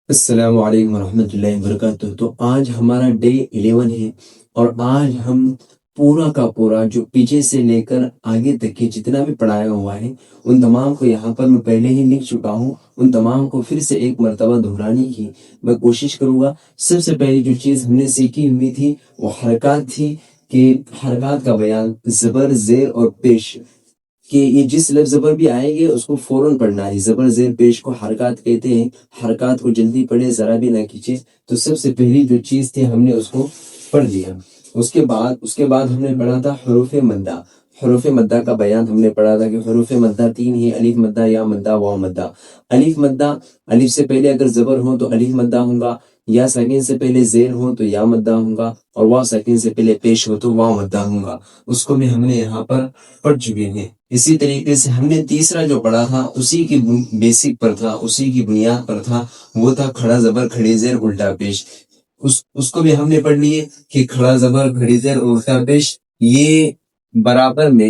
السلام علیکم ورحمۃ اللہ وبرکاتہ۔ تو آج ہمارا ڈے 11 ہے، اور آج ہم پورا کا پورا جو پیچھے سے لے کر آگے تک کے جتنا بھی پڑھایا ہوا ہے ان تمام کو یہاں پر میں پہلے ہی لکھ چکا ہوں۔ ان تمام کو پھر سے ایک مرتبہ دہرانے کی میں کوشش کروں گا۔ سب سے پہلی جو چیز ہم نے سیکھی ہوئی تھی وہ حرکات تھی، کہ حرکات کا بیان زبر، زیر اور پیش، کہ یہ جس لفظ پر بھی آئے گے اس کو فوراً پڑھنا ہے۔ زبر، زیر، پیش کو حرکات کہتے ہیں۔ حرکات کو جلدی پڑھے، ذرا بھی نہ کھینچے۔ تو سب سے پہلی جو چیز تھی ہم نے اس کو پڑھ لیا۔ اس کے بعد ہم نے پڑھا تھا حروف مدہ۔ حروف مدہ کا بیان ہم نے پڑھا تھا کہ حروف مدہ 3 ہی: الف مدہ، یا مدہ، واو مدہ۔ الف مدہ، الف سے پہلے اگر زبر ہو تو الف مدہ ہوگا، یا ساکن سے پہلے زیر ہو تو یا مدہ ہوگا، اور واو ساکن سے پہلے پیش ہو تو واو مدہ ہوگا۔ اس کو بھی ہم نے یہاں پر پڑھ چکے ہیں۔ اسی طریقے سے ہم نے تیسرا جو پڑھا تھا اسی کی بیسک پر تھا، اسی کی بنیاد پر تھا، وہ تھا کھڑا زبر، کھڑی زیر، الٹا پیش۔ اس کو بھی ہم نے پڑھ لیے کہ کھڑا زبر، کھڑی زیر، الٹا پیش یہ برابر میں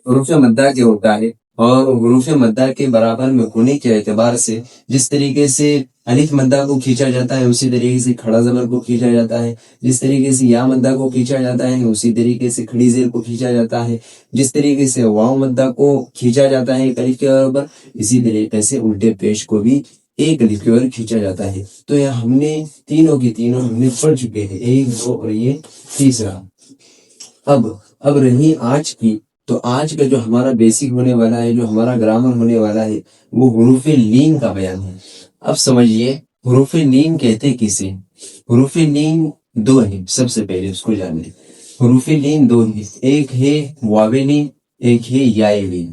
حروف مدہ کے ہوتا ہے، اور حروف مدہ کے برابر میں ہونے کے اعتبار سے جس طریقے سے الف مدہ کو کھینچا جاتا ہے اسی طریقے سے کھڑا زبر کو کھینچا جاتا ہے، جس طریقے سے یا مدہ کو کھینچا جاتا ہے اسی طریقے سے کھڑی زیر کو کھینچا جاتا ہے، جس طریقے سے واو مدہ کو کھینچا جاتا ہے ایک الف کے برابر، اسی طریقے سے الٹے پیش کو بھی ایک الف کے برابر کھینچا جاتا ہے۔ تو یہ ہم نے تینوں کی تینوں ہم نے پڑھ چکے ہیں، 1، 2 اور یہ تیسرا۔ اب رہی آج کی، تو آج کا جو ہمارا بیسک ہونے والا ہے، جو ہمارا گرامر ہونے والا ہے، وہ حروف لین کا بیان ہے۔ اب سمجھیے حروف لین کہتے کسے؟ حروف لین دو ہیں، سب سے پہلے اس کو جان لیں۔ حروف لین دو ہیں، ایک ہے واو لین، ایک ہے یا لین۔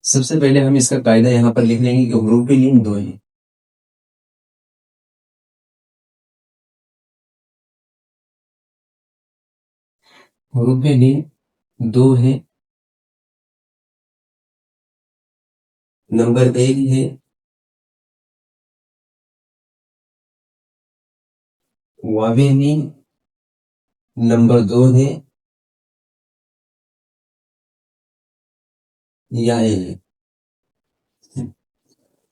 سب سے پہلے ہم اس کا قاعدہ یہاں پر لکھ لیں گے کہ حروف لین دو ہیں۔ حروف لین دو ہیں۔ نمبر 1 ہے واو لین، نمبر 2 ہے یا لین۔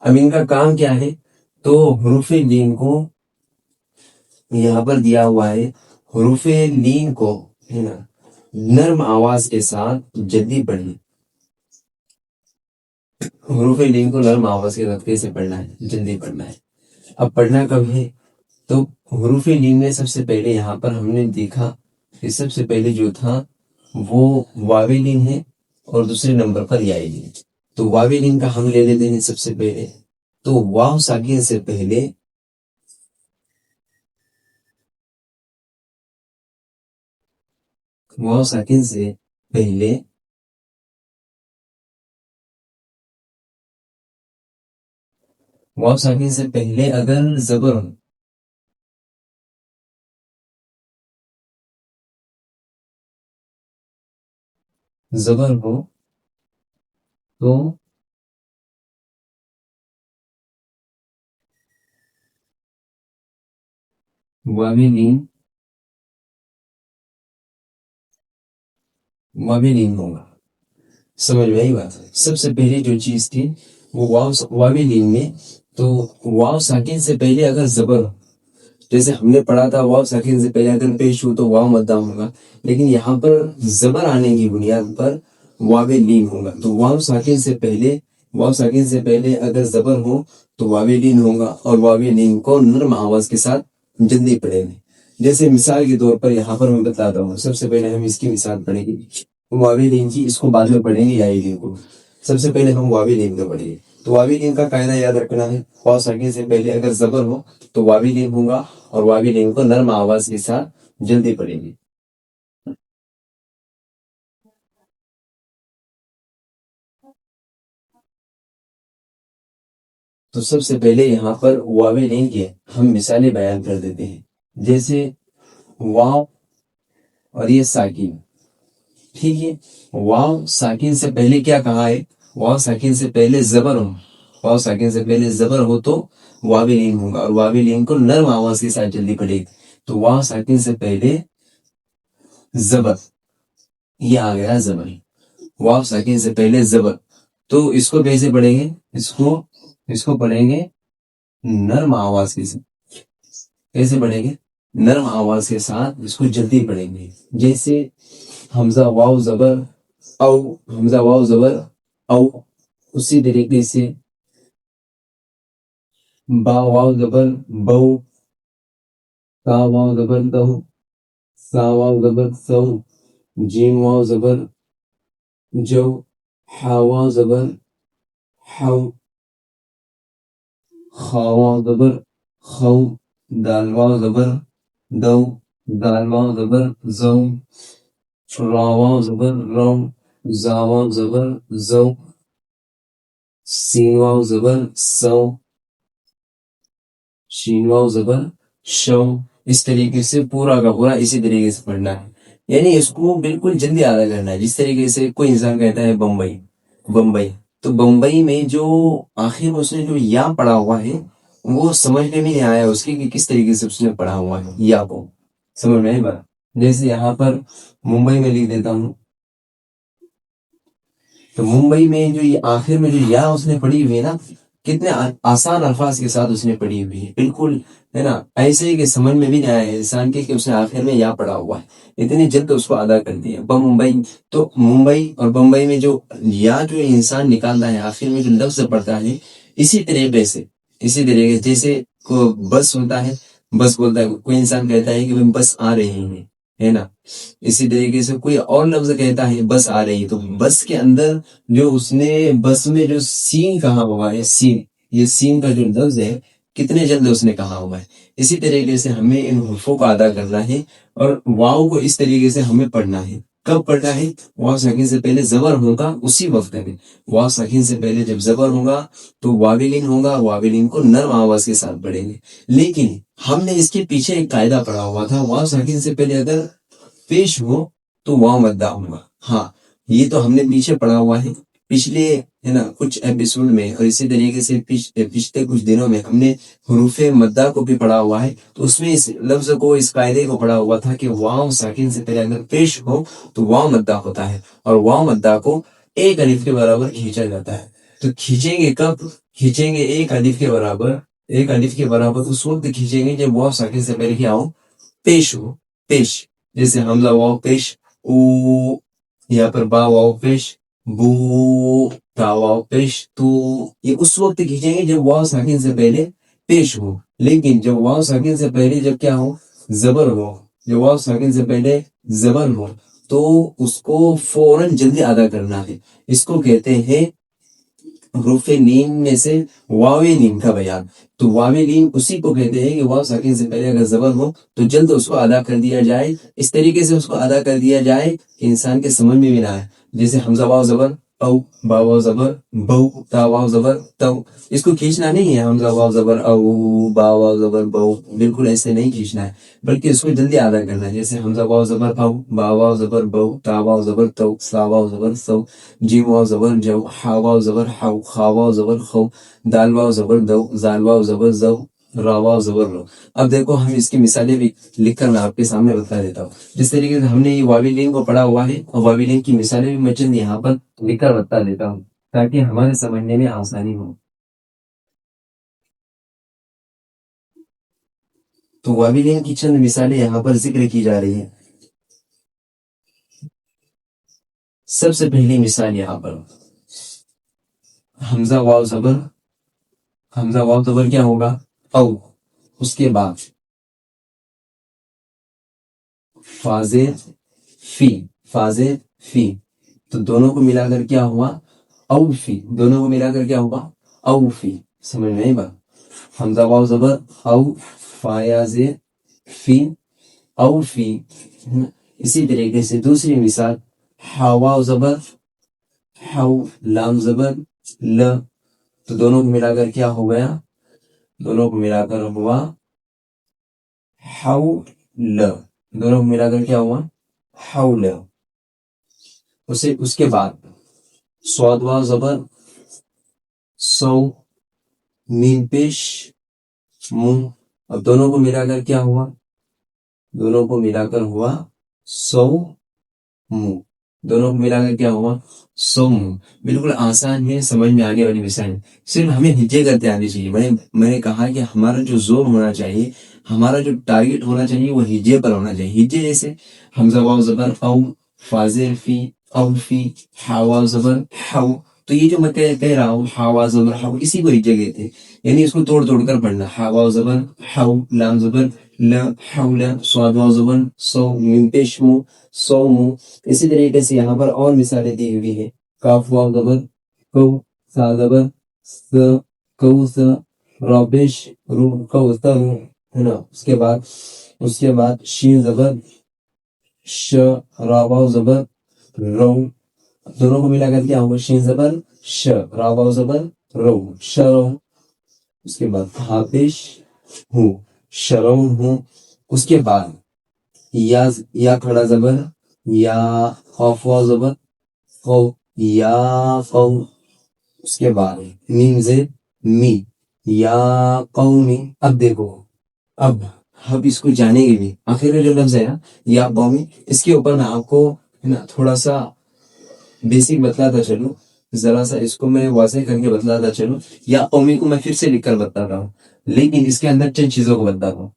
اب ان کا کام کیا ہے؟ تو حروف لین کو یہاں پر دیا ہوا ہے، حروف لین کو ہے نا نرم آواز کے ساتھ جلدی پڑھیں۔ حروف لین کو نرم آواز کے ساتھ کیسے پڑھنا ہے؟ جلدی پڑھنا ہے۔ اب پڑھنا کب ہے؟ تو حروف لین میں سب سے پہلے یہاں پر ہم نے دیکھا کہ سب سے پہلے جو تھا وہ واو لین ہے، اور دوسرے نمبر پر یا لین۔ تو واو لین کا ہم لے لیتے ہیں سب سے پہلے۔ تو واو ساکن سے پہلے واو ساکن سے پہلے واو ساکن سے پہلے اگر زبر ہو، زبر ہو تو واو لین ہوگا۔ سمجھ میں آئی بات؟ سب سے پہلے جو چیز تھی وہ واو لین میں، تو واو ساکن سے پہلے اگر زبر ہو، جیسے ہم نے پڑھا تھا واو ساکن سے پہلے اگر پیش ہو تو واو مدہ ہوگا، لیکن یہاں پر زبر آنے کی بنیاد پر واو لین ہوگا۔ تو واو ساکن سے پہلے اگر زبر ہو تو واو لین ہوگا، اور واو لین کو نرم آواز کے ساتھ جلدی پڑھیں گے۔ جیسے مثال کے طور پر یہاں پر میں بتاتا ہوں، سب سے پہلے ہم اس کی مثال پڑھیں گے واو لین کی، اس کو بعد میں پڑھیں گے یا لین کو۔ سب سے پہلے ہم واو لین کو پڑھیں گے۔ تو واو لین کا قاعدہ یاد رکھنا ہے، واو ساکن سے پہلے اگر زبر ہو تو واو لین ہوگا، اور واو لین کو نرم آواز کے ساتھ جلدی پڑھیں گے۔ تو سب سے پہلے یہاں پر واو لین کے ہم مثالیں بیان کر دیتے ہیں، جیسے واو اور یہ ساکن، ٹھیک ہے۔ واو ساکن سے پہلے کیا کہا ہے؟ واو ساکن سے پہلے زبر ہو، واو ساکن سے پہلے زبر ہو تو واو لین ہوگا، اور واو لین کو نرم آواز کے ساتھ جلدی پڑھے گی۔ تو واو ساکن سے پہلے زبر، یہ آ گیا زبر. واو ساکن سے پہلے زبر. تو اس کو کیسے پڑھیں گے؟ اس کو پڑھیں گے نرم آواز کے ساتھ. کیسے پڑھیں گے؟ نرم آواز کے ساتھ اس کو جلدی پڑھیں گے. جیسے حمزہ واو زبر او، حمزہ واو زبر او. اسی طریقے سے با واو زبر بو، تا واو زبر دو، سا واو زبر سو، جیم واو زبر جو، حا واو زبر حو، خا واو زبر خو، دال واو زبر دو، دال واو زبر زو، را واو زبر رو، زا واو زبر زو، سین واو زبر سو، شین واو زبر شو. اس طریقے سے پورا کا پورا اسی طریقے سے پڑھنا ہے. یعنی اس کو بالکل جلدی ادا کرنا ہے. جس طریقے سے کوئی انسان کہتا ہے بمبئی، بمبئی، تو بمبئی میں جو آخر میں اس نے جو یا پڑھا ہوا ہے وہ سمجھنے میں نہیں آیا اس کی کہ کس طریقے سے اس نے پڑھا ہوا ہے یا کو. سمجھ میں نہیں پڑا. جیسے یہاں پر ممبئی میں لکھ دیتا ہوں، تو ممبئی میں جو یہ آخر میں جو یا اس نے پڑھی ہوئی ہے نا، کتنے آسان الفاظ کے ساتھ اس نے پڑھی ہوئی ہے. بالکل ہے نا، ایسے ہی کہ سمجھ میں بھی نہیں آیا انسان کے کہ اس نے آخر میں یا پڑھا ہوا ہے. اتنی جلد اس کو ادا کر دیا. بمبئی، تو ممبئی اور بمبئی میں جو یا جو انسان نکالتا ہے آخر میں جو لفظ پڑھتا ہے، اسی طریقے سے، اسی طریقے سے جیسے کو بس ہوتا ہے، بس بولتا ہے کوئی انسان کہتا ہے کہ بس آ رہے ہیں، ہے نا. اسی طریقے سے کوئی اور لفظ کہتا ہے بس آ رہی، تو بس کے اندر جو اس نے بس میں جو سین کہا ہوا ہے، سین، یہ سین کا جو لفظ ہے کتنے جلد اس نے کہا ہوا ہے. اسی طریقے سے ہمیں ان حروفوں کو ادا کرنا ہے. اور واؤ کو اس طریقے سے ہمیں پڑھنا ہے. کب پڑھنا ہے؟ واؤ ساکن سے پہلے زبر ہوگا اسی وقت میں. واؤ ساکن سے پہلے جب زبر ہوگا تو واویلین ہوگا، واویلین کو نرم آواز کے ساتھ پڑھیں گے. لیکن ہم نے اس کے پیچھے ایک قاعدہ پڑھا ہوا تھا، واؤ ساکن سے پہلے اگر پیش ہو تو واؤ مدہ ہوگا. ہاں، یہ تو ہم نے پیچھے پڑھا ہوا ہے پچھلے، ہے نا، کچھ ایپیسوڈ میں. اور اسی طریقے سے پچھلے کچھ دنوں میں ہم نے حروف مدہ کو بھی پڑھا ہوا ہے. تو اس میں اس لفظ کو، اس قاعدے کو پڑھا ہوا تھا کہ واؤ ساکن سے پہلے اگر پیش ہو تو واؤ مدہ ہوتا ہے. اور واؤ مدہ کو ایک الف کے برابر کھینچا جاتا ہے. تو کھینچیں گے کب؟ کھینچیں گے ایک الف کے برابر. ایک الف کے برابر اس وقت کھینچیں گے جب واؤ ساکن سے پہلے کیا ہو؟ پیش ہو. پیش، جیسے حمزہ واؤ پیش او، یہاں پر با واؤ پیش بو، تا واؤ پیش تو. یہ اس وقت کھینچیں گے جب واؤ ساکن سے پہلے پیش ہو. لیکن جب واؤ ساکن سے پہلے جب کیا ہو؟ زبر ہو. جب واؤ ساکن سے پہلے زبر ہو تو اس کو فوراً جلدی ادا کرنا ہے. اس کو کہتے ہیں حروف نیم میں سے واوے نیم کا بیان. تو واوے نیم اسی کو کہتے ہیں کہ واو ساکن سے پہلے اگر زبر ہو تو جلد اس کو ادا کر دیا جائے. اس طریقے سے اس کو ادا کر دیا جائے کہ انسان کے سمجھ میں بھی نہ آئے. جیسے حمزہ واو زبر او، با واو زبر بو، تا واو زبر تو. اس کو کھینچنا نہیں ہے حمزہ واو زبر او، با واو زبر بو، بالکل ایسے نہیں کھینچنا ہے، بلکہ اس کو جلدی ادا کرنا ہے. جیسے حمزہ واو زبر او، با واو زبر بو، تا واو زبر تو، سا واو زبر سو، جیم واو زبر جو، حا واو زبر حو، خا واو زبر خو، دال واو زبر دو، زال واو زبر زو، را واو زبر رو. اب دیکھو ہم اس کی مثالیں بھی لکھ کر میں آپ کے سامنے بتا دیتا ہوں. جس طریقے سے ہم نے یہ واویلین کو پڑھا ہوا ہے، اور واویلین کی مثالیں بھی میں چند یہاں پر لکھ کر بتا دیتا ہوں تاکہ ہمارے سمجھنے میں آسانی ہو. تو واویلین کی چند مثالیں یہاں پر ذکر کی جا رہی ہیں. سب سے پہلی مثال یہاں پر حمزہ واو زبر، حمزہ واو زبر کیا ہوگا؟ او. اس کے بعد فازے فی، فازے فی، تو دونوں کو ملا کر کیا ہوا؟ اوفی. دونوں کو ملا کر کیا ہوا؟ اوفی. سمجھ میں نہیں بات؟ حمزہ واو زبر او، فایازے فی، اوفی. اسی طریقے سے دوسری مثال حا واو زبر حو، لام زبر ل، تو دونوں کو ملا کر کیا ہو گیا؟ دونوں کو ملا کر ہوا حول. دونوں کو ملا کر کیا ہوا؟ حول. اس کے بعد صاد واو زبر سو، میم پیش منہ. اب دونوں کو ملا کر کیا ہوا؟ دونوں کو ملا کر ہوا سو منہ. دونوں کو ملا کر کیا ہوا؟ سوم. بالکل آسان ہے، سمجھ میں آنے والی مثال ہے، صرف ہمیں ہجے کرتے آنی چاہیے. میں نے کہا کہ ہمارا جو زور ہونا چاہیے، ہمارا جو ٹارگٹ ہونا چاہیے وہ ہجے پر ہونا چاہیے. ہجے جیسے حمزہ واو زبر او، فاضل فی، او فی، ہا واو زبر ہو. تو یہ جو میں کہہ رہا ہوں ہا واو زبر ہو، اسی کو ہجے کہتے ہیں. یعنی اس کو توڑ توڑ کر پڑھنا. ہا واو زبر ہو، لام زبر ل، حول، صاد واو زبر سو، میم پیش مو، سو مو. اسی طریقے سے یہاں پر اور مثالیں دی ہوئی ہیں. کاف واو زبر کو، سا زبر س، کو س، رابش رو، کو رو، ہے نا. اس کے بعد شین زبر ش، را واو زبر رو. دونوں کو ملا کر کیا ہوگا؟ شین زبر ش، را واو زبر رو، شرو. اس کے بعد حافش ہوں، شرو ہوں. اس کے بعد یا کھڑا زبر یا، خوف واو زبر خو، یا خو. اس کے بعد میم زد می، یا قومی. اب دیکھو، اب اس کو جانے کے لیے آخر میں جو لفظ ہے نا یا قومی، اس کے اوپر میں آپ کو تھوڑا سا بیسک بتلاتا چلوں. ذرا سا اس کو میں واضح کر کے بتلاتا چلوں. یا قومی کو میں پھر سے لکھ کر بتاتا ہوں، لیکن اس کے اندر چند چیزوں کو بتاتا ہوں.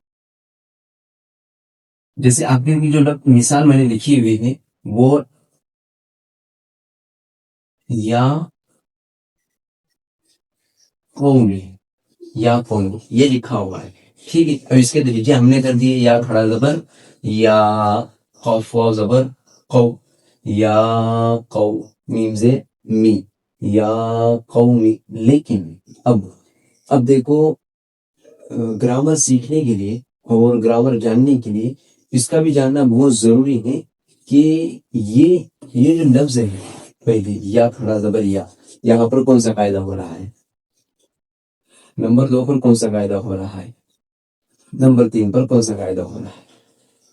جیسے آپ کے جو مثال میں نے لکھی ہوئی ہے وہ یا قومی، یا قومی یہ لکھا ہوا ہے. ٹھیک ہے. اب اس کے نتیجے ہم نے کر دیے. یا کھڑا زبر یا، خوف واو زبر قو، یا قو، میم سے می، یا قومی. لیکن اب دیکھو، گرامر سیکھنے کے لیے اور گرامر جاننے کے لیے اس کا بھی جاننا بہت ضروری ہے کہ یہ جو لفظ ہے پہلے یا کھڑا زبر یا، یہاں پر کون سا قاعدہ ہو رہا ہے؟ نمبر 2 پر کون سا قاعدہ ہو رہا ہے؟ نمبر 3 پر کون سا قاعدہ ہو رہا ہے؟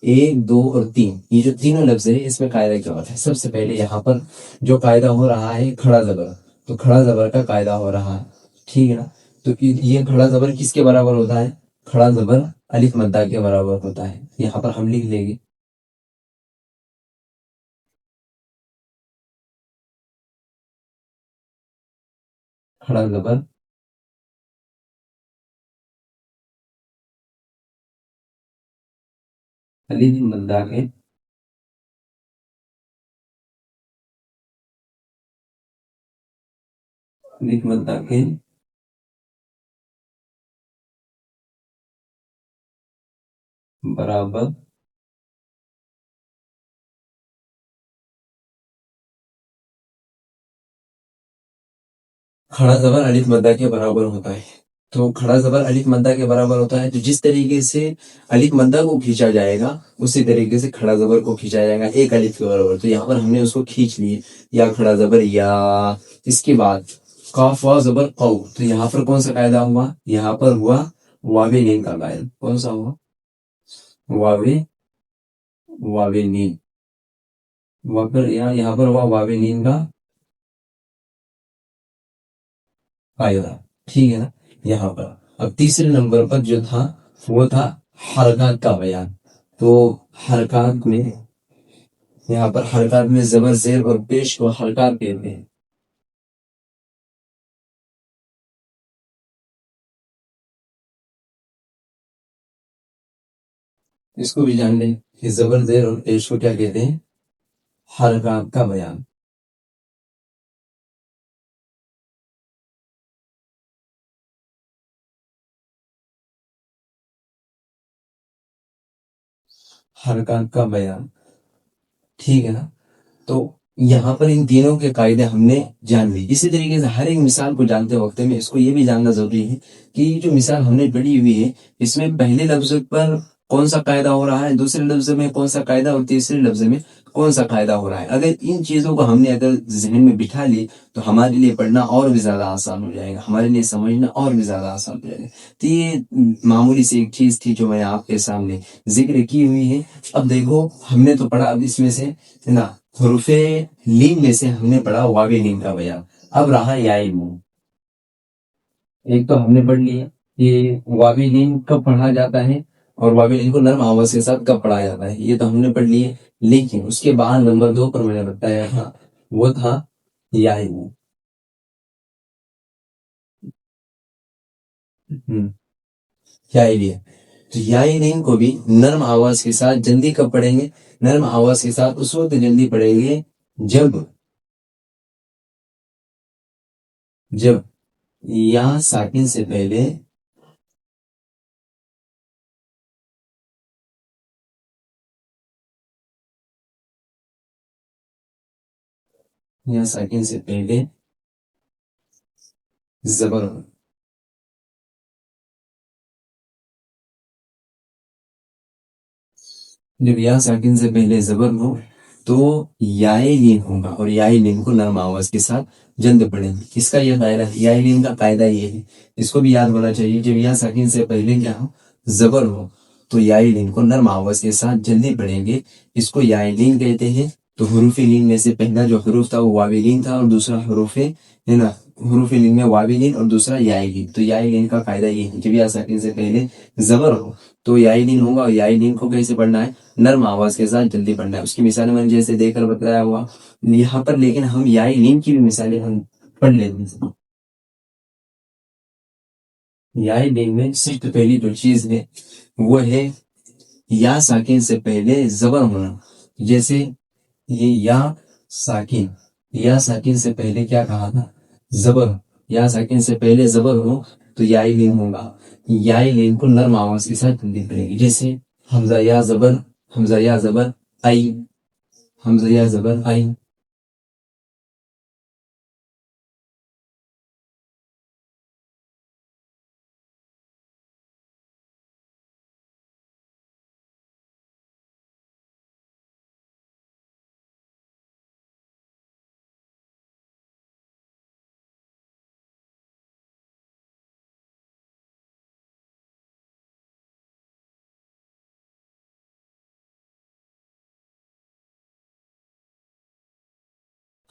1 2 اور 3، یہ جو تینوں لفظ ہے اس میں قاعدہ کیا ہوتا ہے؟ سب سے پہلے یہاں پر جو قاعدہ ہو رہا ہے کھڑا زبر، تو کھڑا زبر کا قاعدہ ہو رہا ہے. ٹھیک ہے نا. تو یہ کھڑا زبر کس کے برابر ہوتا ہے؟ کھڑا زبر الف مدہ کے برابر ہوتا ہے. یہاں پر ہم لکھ لیں گے کھڑا زبر الف مدہ کے الف مدہ کے برابر کھڑا زبر الف مدہ کے برابر ہوتا ہے. تو کھڑا زبر الف مدہ کے برابر ہوتا ہے، تو جس طریقے سے الف مدہ کو کھینچا جائے گا اسی طریقے سے کھڑا زبر کو کھینچا جائے گا ایک الف کے برابر. تو یہاں پر ہم نے اس کو کھینچ لیے. یا کھڑا زبر یا. اس کے بعد قاف واو زبر قو، تو یہاں پر کون سا قاعدہ ہوا؟ یہاں پر ہوا واو نین کا قاعدہ. کون سا ہوا؟ واو نین. یہاں پر ہوا واو نین کا قاعدہ. ٹھیک ہے نا. یہاں پر اب تیسرے نمبر پر جو تھا وہ تھا حرکات کا بیان. تو حرکات میں یہاں پر حرکات میں زبر زیر اور پیش کو حرکات کہتے ہیں. اس کو بھی جان لیں کہ زبر زیر اور پیش کو کیا کہتے ہیں؟ حرکات کا بیان. حرکات کا بیان. ٹھیک ہے نا. تو یہاں پر ان تینوں کے قاعدے ہم نے جان لی. اسی طریقے سے ہر ایک مثال کو جانتے وقت میں اس کو یہ بھی جاننا ضروری ہے کہ جو مثال ہم نے پڑھی ہوئی ہے اس میں پہلے لفظ پر کون سا قاعدہ ہو رہا ہے، دوسرے لفظ میں کون سا قاعدہ، اور تیسرے لفظ میں کون سا قاعدہ ہو رہا ہے. اگر ان چیزوں کو ہم نے اگر ذہن میں بٹھا لی تو ہمارے لیے پڑھنا اور بھی زیادہ آسان ہو جائے گا، ہمارے لیے سمجھنا اور بھی زیادہ آسان ہو جائے گا. تو یہ معمولی سی ایک چیز تھی جو میں آپ کے سامنے ذکر کی ہوئی ہے. اب دیکھو ہم نے تو پڑھا، اب اس میں سے نا حروف لین میں سے ہم نے پڑھا واو لین کا بیان. اب رہا یا نون. ایک تو ہم نے پڑھ لیا یہ واو لین کب پڑھا جاتا ہے، اور واویل ان کو نرم آواز کے ساتھ کب پڑھایا جاتا ہے یہ تو ہم نے پڑھ لیے، لیکن اس کے بعد نمبر 2 پر میں نے بتایا تھا وہ تھا یا لیے، تو یا کو بھی نرم آواز کے ساتھ جلدی کب پڑھیں گے؟ نرم آواز کے ساتھ اس وقت جلدی پڑھیں گے جب یا ساکن سے پہلے یا ساکن سے پہلے زبر ہو۔ جب یا ساکن سے پہلے زبر ہو تو یائے لین ہوگا، اور یائے لین کو نرم آواز کے ساتھ جلد پڑھیں گے۔ اس کا یہ قاعدہ ہے، یائے لین کا قاعدہ یہ ہے، اس کو بھی یاد ہونا چاہیے۔ جب یا ساکن سے پہلے کیا ہو؟ زبر ہو تو یائے لین کو نرم آواز کے ساتھ جلدی پڑھیں گے، اس کو یائے لین کہتے ہیں۔ تو حروف لین میں سے پہلا جو حروف تھا وہ واوی لین تھا، اور دوسرا حروف ہے نا حروف لین میں واوی لین اور دوسرا یائے لین۔ تو یائے لین کا قاعدہ یہ ہے، جب یا ساکن سے پہلے زبر ہو تو یائے لین ہوگا، اور یائے لین کو کیسے پڑھنا ہے؟ نرم آواز کے ساتھ جلدی پڑھنا ہے۔ اس کی مثالیں میں نے جیسے دیکھ کر بتایا ہوا یہاں پر، لیکن ہم یائے لین کی بھی مثالیں ہم پڑھ لیتے ہیں۔ یائے لین میں سب سے پہلی جو چیز ہے وہ ہے یا ساکن سے پہلے زبر ہونا۔ جیسے یہ ساکن یا ساکن سے پہلے کیا کہا تھا؟ زبر۔ یا ساکن سے پہلے زبر ہو تو یائے لین ہوگا، یائے لین کو نرم آواز کے ساتھ جلدی پڑھے گی۔ جیسے حمزہ یا زبر، حمزہ یا زبر آئی، حمزہ یا زبر آئی۔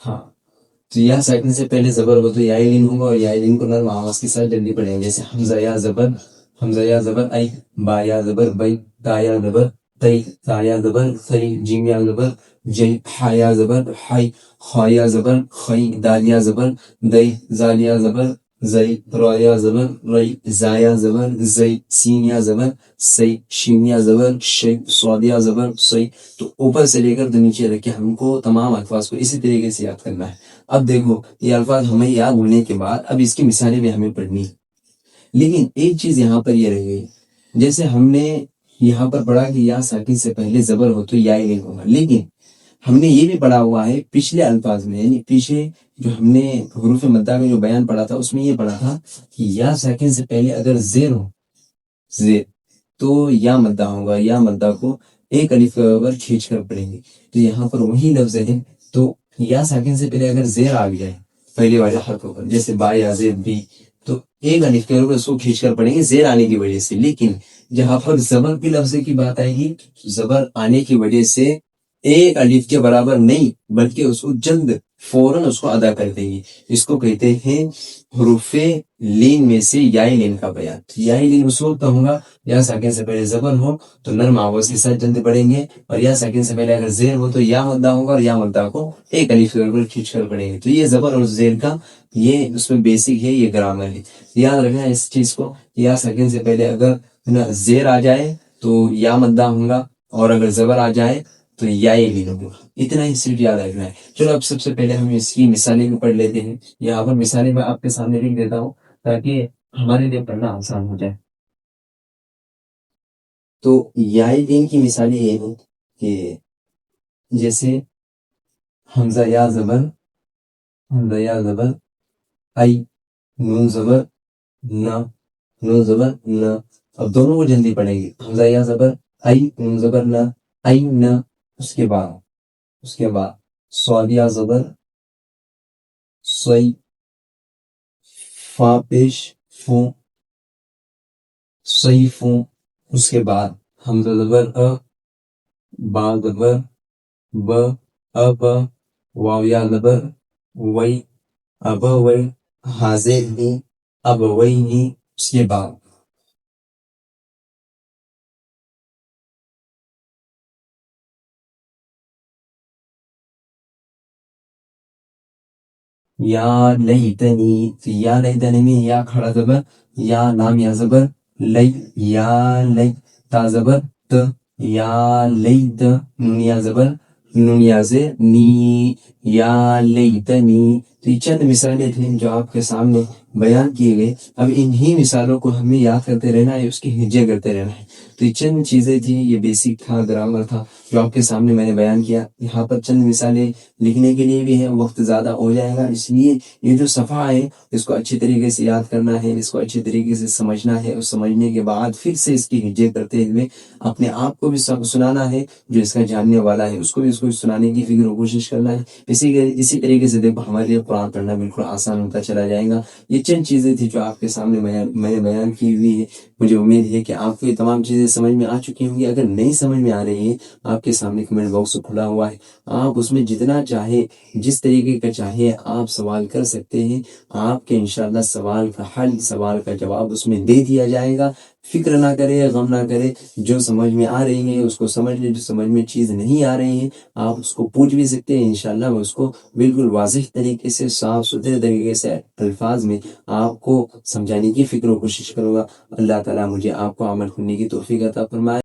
ہاں، تو یا ساکن سے پہلے زبر ہو تو یائے لین ہوگا، اور یائے لین کو نرم آواز کے ساتھ جلدی پڑھیں گے۔ جیسے حمزہ یا زبر، حمزہ یا زبر آئی، با یا زبر بئی، تا یا زبر تئی، تا یا زبر ثئی، جیم یا زبر جئی، حا یا زبر حئی، خا یا زبر خئی، دال یا زبر دئی، زال یا زبر زئی، را یا زبر رئی، زا یا زبر زئی، سین یا زبر سئی، شین یا زبر شئی، صاد یا زبر سئی۔ تو اوپر سے لے کر تو نیچے رکھ کے ہم کو تمام الفاظ کو اسی طریقے سے یاد کرنا ہے۔ اب دیکھو یہ الفاظ ہمیں یاد ہونے کے بعد اب اس کی مثالیں بھی ہمیں پڑھنی ہے، لیکن ایک چیز یہاں پر یہ رہ گئی، جیسے ہم نے یہاں پر پڑھا کہ یا ساکن سے پہلے زبر ہو تو یائے لین ہوگا، لیکن ہم نے یہ بھی پڑھا ہوا ہے پچھلے الفاظ میں، یعنی پیچھے جو ہم نے حروف مدہ میں جو بیان پڑھا تھا اس میں یہ پڑھا تھا کہ یا ساکن سے پہلے اگر زیر ہو، زیر، تو یا مدہ ہوگا، یا مدہ کو ایک الف کے برابر کھینچ کر پڑھیں گے۔ تو یہاں پر وہی لفظ ہے، تو یا ساکن سے پہلے اگر زیر آ گیا ہے پہلے والے حرف پر، جیسے با یا زید بھی، تو ایک الف کے برابر اس کو کھینچ کر پڑھیں گے زیر آنے کی وجہ سے۔ لیکن جہاں پر زبر کی لفظ کی بات آئے گی، زبر آنے کی وجہ سے ایک الف کے برابر نہیں بلکہ اس کو جلد فوراً اس کو ادا کر دیں گے۔ اس کو کہتے ہیں حروف لین میں سے یائے لین کا بیان۔ یائے لین اس وقت ہوگا یا ساکن سے پہلے زبر ہو تو نرم آواز کے ساتھ جلد پڑھیں گے، اور یا ساکن سے پہلے اگر زیر ہو تو یا مدہ ہوگا، اور یا مدہ کو ایک الف کے برابر کھینچ کر پڑھیں گے۔ تو یہ زبر اور زیر کا یہ اس میں بیسک ہے، یہ گرامر ہے، یاد رکھنا اس چیز کو۔ یا ساکن سے پہلے اگر زیر آ جائے تو یا مدہ ہوگا، اور اگر زبر آ جائے تو یائے لین ہوگا۔ اتنا ہی صرف یاد رکھنا ہے۔ چلو اب سب سے پہلے ہم اس کی مثالیں بھی پڑھ لیتے ہیں۔ یہاں پر مثالیں میں آپ کے سامنے لکھ دیتا ہوں تاکہ ہمارے لیے پڑھنا آسان ہو جائے۔ تو یائے لین کی مثالیں یہ ہیں کہ جیسے حمزہ یا زبر، حمزہ یا زبر آئی، نون زبر نہ، نون زبر نہ۔ اب دونوں کو جلدی پڑھیں گے، حمزہ یا زبر آئی، نون زبر نہ، آئی نہ۔ اس کے بعد صاد یا زبر سوئی، فا پیش فو، سوئی فو۔ اس کے بعد حمزہ زبر با زبر ب، اب، واو یا زبر وئی، اب وئی، حاضر نی، اب وئی نی۔ اس کے بعد یا لیتنی، تو یا لیتنی میں یا کھڑا زبر، یا لام یا زبر، لی، یا لی، تا زبر ت، یا لیت، نون یا زبر، نون یا سے نی، یا لیتنی۔ تو یہ چند مثالیں تھیں جو آپ کے سامنے بیان کیے گئے۔ اب انہی مثالوں کو ہمیں یاد کرتے رہنا ہے، اس کی ہجے کرتے رہنا ہے۔ تو یہ چند چیزیں تھیں، یہ بیسک تھا، گرامر تھا جو آپ کے سامنے میں نے بیان کیا۔ یہاں پر چند مثالیں لکھنے کے لیے بھی ہے، وقت زیادہ ہو جائے گا، اس لیے یہ جو صفحہ ہے اس کو اچھی طریقے سے یاد کرنا ہے، اس کو اچھی طریقے سے سمجھنا ہے، اور سمجھنے کے بعد پھر سے اس کی ہجے کرتے ہوئے اپنے آپ کو بھی سب سنانا ہے، جو اس کا جاننے والا ہے اس کو بھی اس کو سنانے کی فکر و کوشش کرنا ہے۔ اسی طریقے سے دیکھو ہمارے لیے قرآن پڑھنا بالکل آسان ہوتا چلا جائے گا۔ یہ چند چیزیں تھی جو آپ کے سامنے میں نے بیان کی ہوئی ہے۔ مجھے امید ہے کہ آپ کو یہ تمام چیزیں سمجھ میں آ چکی ہوں گی۔ اگر نہیں سمجھ میں آ رہی ہے، آپ کے سامنے کمنٹ باکس کھلا ہوا ہے، آپ اس میں جتنا چاہے، جس طریقے کا چاہے آپ سوال کر سکتے ہیں۔ آپ کے انشاءاللہ سوال کا حل، سوال کا جواب اس میں دے دیا جائے گا۔ فکر نہ کرے، غم نہ کرے، جو سمجھ میں آ رہی ہے اس کو سمجھ لے، جو سمجھ میں چیز نہیں آ رہی ہے آپ اس کو پوچھ بھی سکتے ہیں، انشاءاللہ میں اس کو بالکل واضح طریقے سے، صاف ستھرے طریقے سے، الفاظ میں آپ کو سمجھانے کی فکر و کوشش کروں گا۔ اللہ تعالیٰ مجھے آپ کو عمل کرنے کی توفیق عطا فرمائے۔